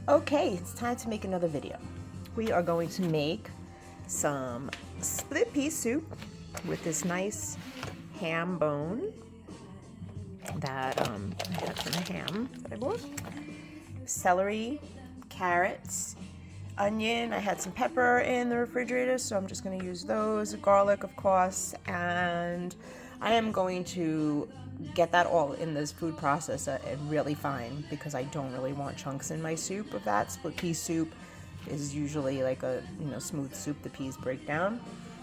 Okay, it's time to make another video. We are going to make some split pea soup with this nice ham bone that I had from the ham that I bought. Celery, carrots, onion. I had some pepper in the refrigerator, so I'm just going to use those. Garlic, of course, and I am going to get that all in this food processor and really fine because I don't really want chunks in my soup of that. Split pea soup is usually like a smooth soup. The peas break down.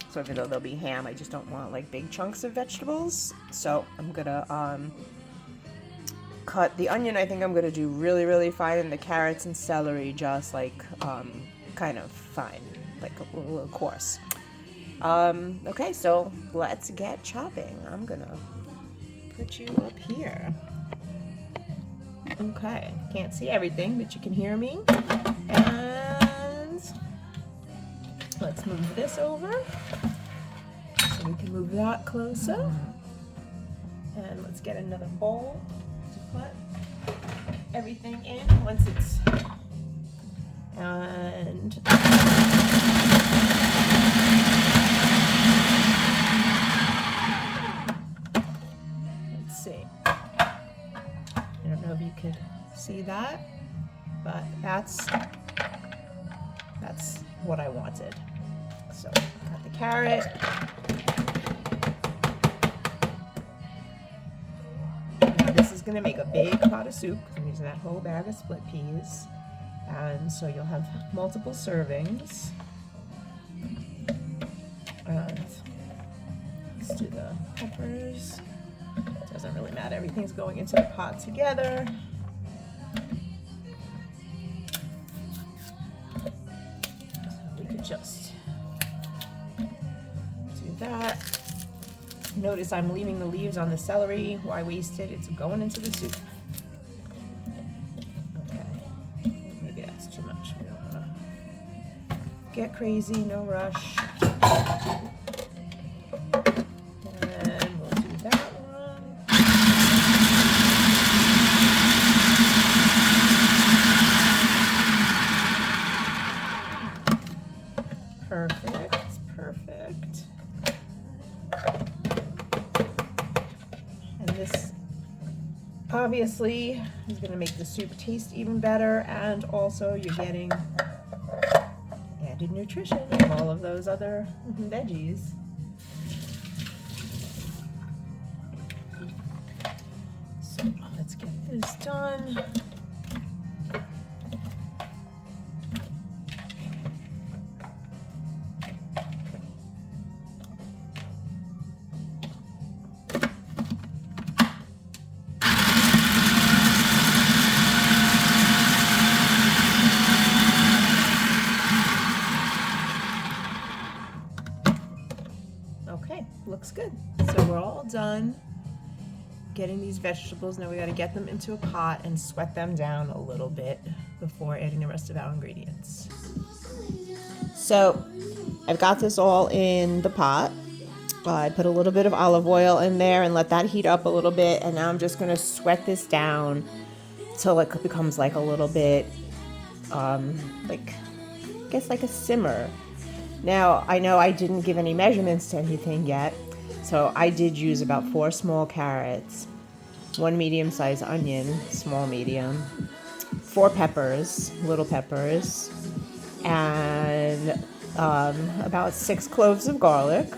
So even though there'll be ham, I just don't want like big chunks of vegetables. So I'm gonna cut the onion. I think I'm gonna do really fine, and the carrots and celery just like kind of fine, like a little coarse. Okay, so let's get chopping. I'm gonna put you up here. Okay, can't see everything, but you can hear me. And let's move this over so we can move that closer. And let's get another bowl to put everything in once it's and let's see. I don't know if you could see that, but that's what I wanted. So got the carrot. Now this is gonna make a big pot of soup because I'm using that whole bag of split peas. And so you'll have multiple servings. And let's do the peppers. Doesn't really matter, everything's going into the pot together. So we could just do that. Notice I'm leaving the leaves on the celery. Why waste it? It's going into the soup. Okay, maybe that's too much. We don't want to get crazy, no rush. Perfect. And this obviously is going to make the soup taste even better, and also you're getting added nutrition from all of those other veggies. So let's get this done. Okay, looks good. So we're all done getting these vegetables. Now we got to get them into a pot and sweat them down a little bit before adding the rest of our ingredients. So I've got this all in the pot. I put a little bit of olive oil in there and let that heat up a little bit, and now I'm just going to sweat this down till it becomes like a little bit like I guess like a simmer. Now, I know I didn't give any measurements to anything yet, so I did use about 4 small carrots, 1 medium-sized onion, small medium, 4 peppers, little peppers, and about 6 cloves of garlic,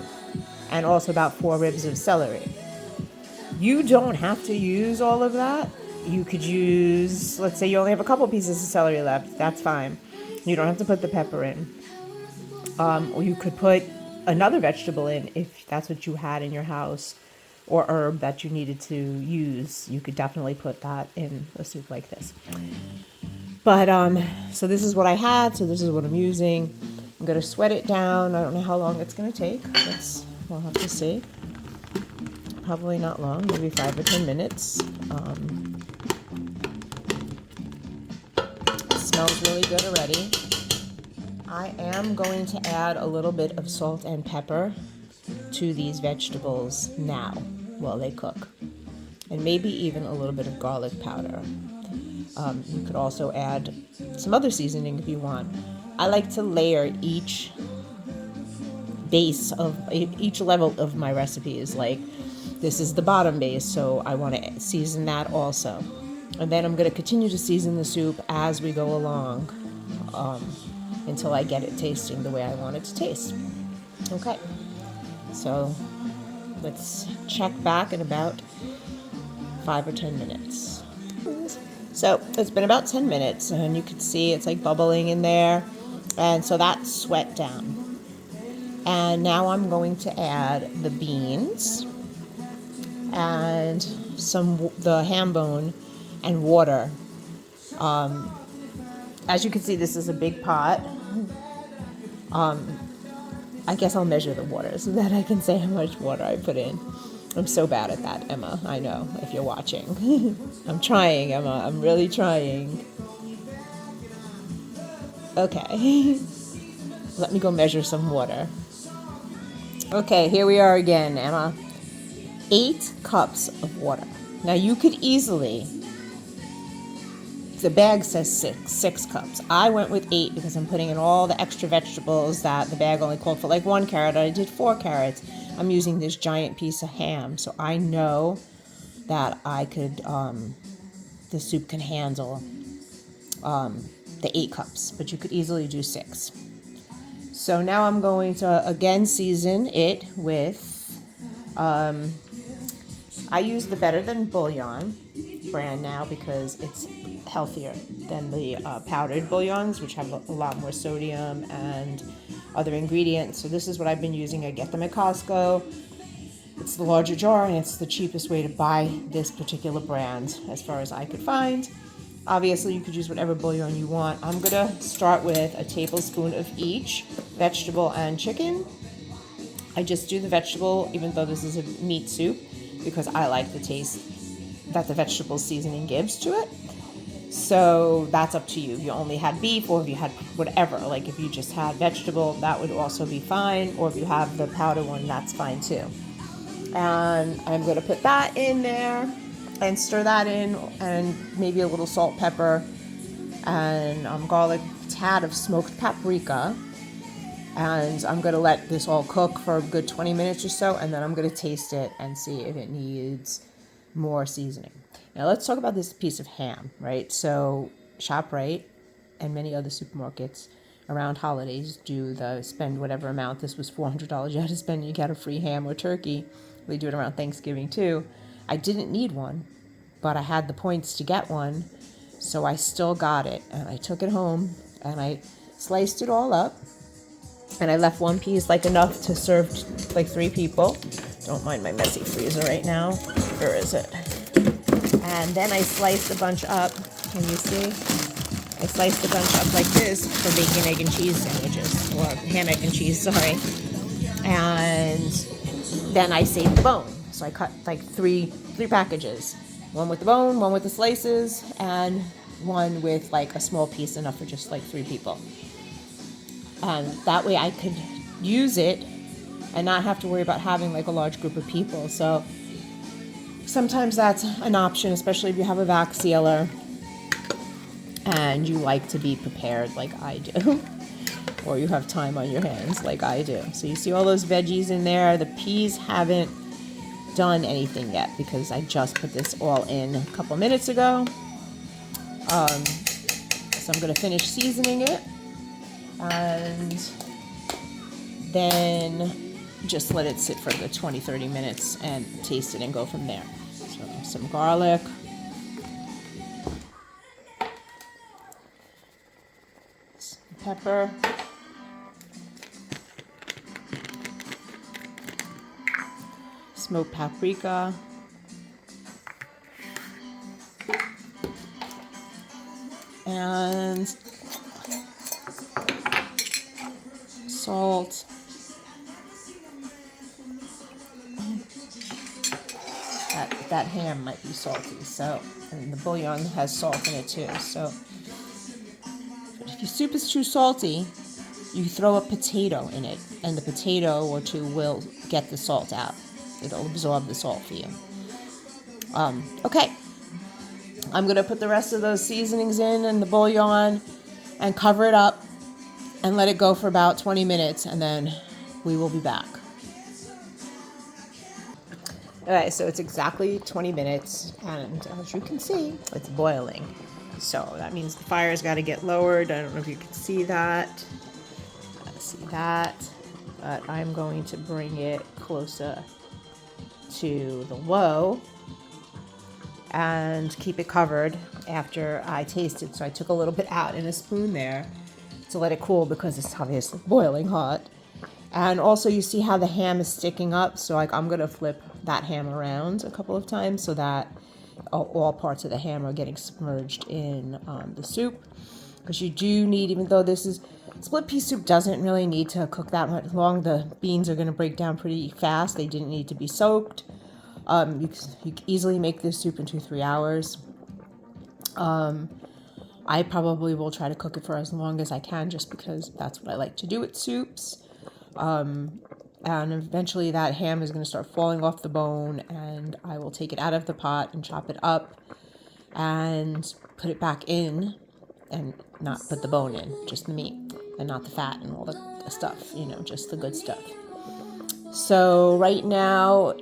and also about 4 ribs of celery. You don't have to use all of that. You could use, let's say you only have a couple pieces of celery left, that's fine. You don't have to put the pepper in. Or you could put another vegetable in if that's what you had in your house, or herb that you needed to use. You could definitely put that in a soup like this. But so this is what I had, so this is what I'm using. I'm going to sweat it down. I don't know how long it's going to take. We'll have to see. Probably not long, maybe 5 or 10 minutes. It smells really good already. I am going to add a little bit of salt and pepper to these vegetables now while they cook, and maybe even a little bit of garlic powder. You could also add some other seasoning if you want. I like to layer each base of each level of my recipes. Like, this is the bottom base, so I want to season that also. And then I'm going to continue to season the soup as we go along, until I get it tasting the way I want it to taste. Okay, so let's check back in about 5 or 10 minutes. So it's been about 10 minutes, and you can see it's like bubbling in there, and so that's sweat down. And now I'm going to add the beans and the ham bone and water. As you can see, this is a big pot. I guess I'll measure the water so that I can say how much water I put in. I'm so bad at that, Emma. I know, if you're watching. I'm trying, Emma. I'm really trying. Okay. Let me go measure some water. Okay, here we are again, Emma. 8 cups of water. Now you could easily, the bag says six cups. I went with 8 because I'm putting in all the extra vegetables that the bag only called for, like 1 carrot. I did 4 carrots. I'm using this giant piece of ham, so I know that I could, the soup can handle the 8 cups, but you could easily do 6. So now I'm going to again season it with, I use the Better Than Bouillon brand now because it's healthier than the powdered bouillons, which have a lot more sodium and other ingredients. So this is what I've been using. I get them at Costco. It's the larger jar, and it's the cheapest way to buy this particular brand as far as I could find. Obviously, you could use whatever bouillon you want. I'm gonna start with a tablespoon of each, vegetable and chicken. I just do the vegetable, even though this is a meat soup, because I like the taste that the vegetable seasoning gives to it. So that's up to you. If you only had beef, or if you had whatever, like if you just had vegetable, that would also be fine. Or if you have the powder one, that's fine too. And I'm going to put that in there and stir that in, and maybe a little salt, pepper, and garlic, tad of smoked paprika. And I'm going to let this all cook for a good 20 minutes or so, and then I'm going to taste it and see if it needs more seasoning. Now let's talk about this piece of ham, right? So ShopRite and many other supermarkets around holidays do the spend whatever amount. This was $400 you had to spend, you got a free ham or turkey. They do it around Thanksgiving too. I didn't need one, but I had the points to get one, so I still got it. And I took it home and I sliced it all up, and I left one piece, like enough to serve like 3 people. Don't mind my messy freezer right now. Where is it? And then I sliced a bunch up. Can you see? I sliced a bunch up like this for bacon, egg, and cheese sandwiches. Or ham, egg, and cheese, sorry. And then I saved the bone. So I cut like three packages. One with the bone, one with the slices, and one with like a small piece, enough for just like 3 people. That way I could use it and not have to worry about having like a large group of people. So sometimes that's an option, especially if you have a vac sealer and you like to be prepared like I do, or you have time on your hands like I do. So you see all those veggies in there. The peas haven't done anything yet because I just put this all in a couple minutes ago. So I'm going to finish seasoning it, and then just let it sit for a good 20-30 minutes and taste it and go from there. So some garlic, some pepper, smoked paprika, and salt. That ham might be salty, so, and the bouillon has salt in it too. So but if your soup is too salty, you throw a potato in it, and the potato or two will get the salt out. It'll absorb the salt for you. Okay, I'm going to put the rest of those seasonings in and the bouillon and cover it up and let it go for about 20 minutes, and then we will be back. All right, so it's exactly 20 minutes, and as you can see, it's boiling. So that means the fire's got to get lowered. I don't know if you can see that. See that, but I'm going to bring it closer to the low and keep it covered after I taste it. So I took a little bit out in a spoon there to let it cool because it's obviously boiling hot. And also you see how the ham is sticking up. So like I'm gonna flip that ham around a couple of times so that all parts of the ham are getting submerged in the soup. Because you do need, even though this is split pea soup, doesn't really need to cook that much long. The beans are going to break down pretty fast. They didn't need to be soaked. You can easily make this soup in 2-3 hours. I probably will try to cook it for as long as I can just because that's what I like to do with soups. And eventually that ham is going to start falling off the bone, and I will take it out of the pot and chop it up and put it back in, and not put the bone in, just the meat and not the fat and all the stuff, just the good stuff. So right now,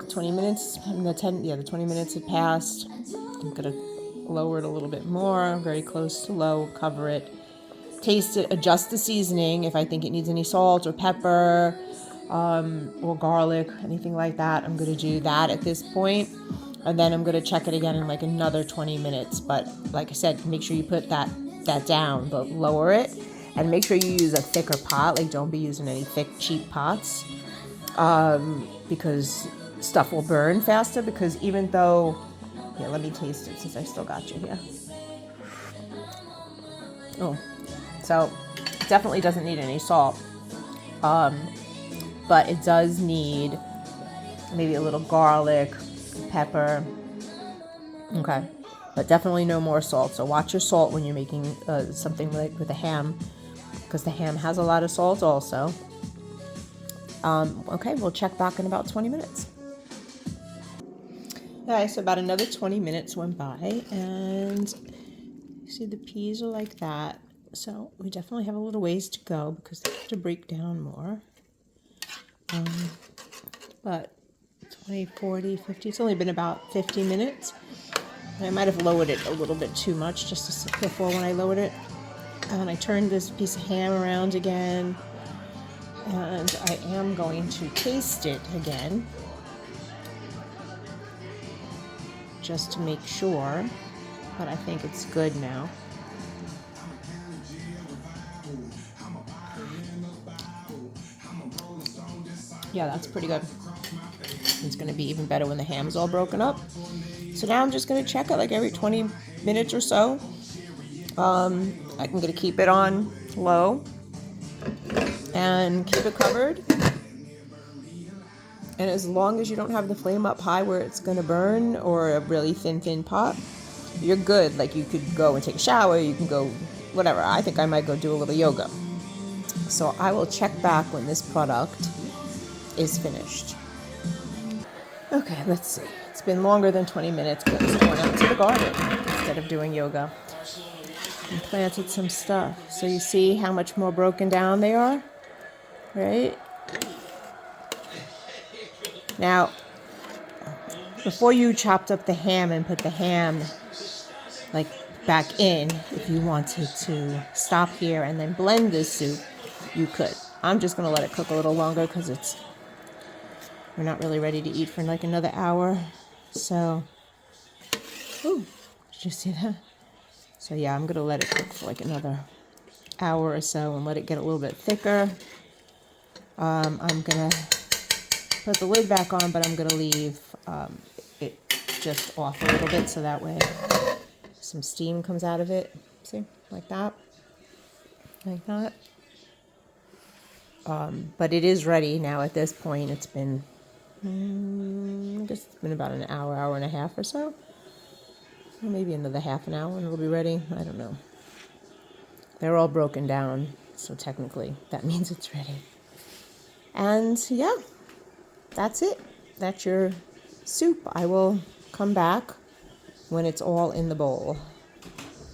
20 minutes, the 20 minutes had passed. I'm gonna lower it a little bit more, very close to low, cover it, taste it, adjust the seasoning if I think it needs any salt or pepper or garlic, anything like that. I'm gonna do that at this point. And then I'm going to check it again in like another 20 minutes. But like I said, make sure you put that down, but lower it. And make sure you use a thicker pot. Like don't be using any thick, cheap pots. Because stuff will burn faster. Because even though... Here, let me taste it since I still got you here. Oh, so it definitely doesn't need any salt. But it does need maybe a little garlic, pepper. Okay, but definitely no more salt. So watch your salt when you're making something like with a ham, because the ham has a lot of salt also. Okay, we'll check back in about 20 minutes. Okay, so about another 20 minutes went by, and you see the peas are like that. So we definitely have a little ways to go because they have to break down more. But 20, 40, 50, it's only been about 50 minutes. I might have lowered it a little bit too much just before when I lowered it. And I turned this piece of ham around again. And I am going to taste it again, just to make sure. But I think it's good now. Yeah, that's pretty good. It's going to be even better when the ham's all broken up. So now I'm just going to check it like every 20 minutes or so. I'm going to keep it on low and keep it covered. And as long as you don't have the flame up high where it's going to burn, or a really thin pot, you're good. Like you could go and take a shower, you can go whatever. I think I might go do a little yoga. So I will check back when this product is finished. Okay, let's see. It's been longer than 20 minutes because I went out to the garden instead of doing yoga and planted some stuff. So you see how much more broken down they are, right? Now, before you chopped up the ham and put the ham like back in, if you wanted to stop here and then blend this soup, you could. I'm just going to let it cook a little longer because we're not really ready to eat for like another hour. So, ooh, did you see that? So yeah, I'm going to let it cook for like another hour or so and let it get a little bit thicker. I'm going to put the lid back on, but I'm going to leave it just off a little bit so that way some steam comes out of it. See, like that. Like that. But it is ready now at this point. It's been, I guess it's been about an hour, hour and a half or so. Or maybe another half an hour and it'll be ready. I don't know. They're all broken down, so technically that means it's ready. And yeah, that's it. That's your soup. I will come back when it's all in the bowl.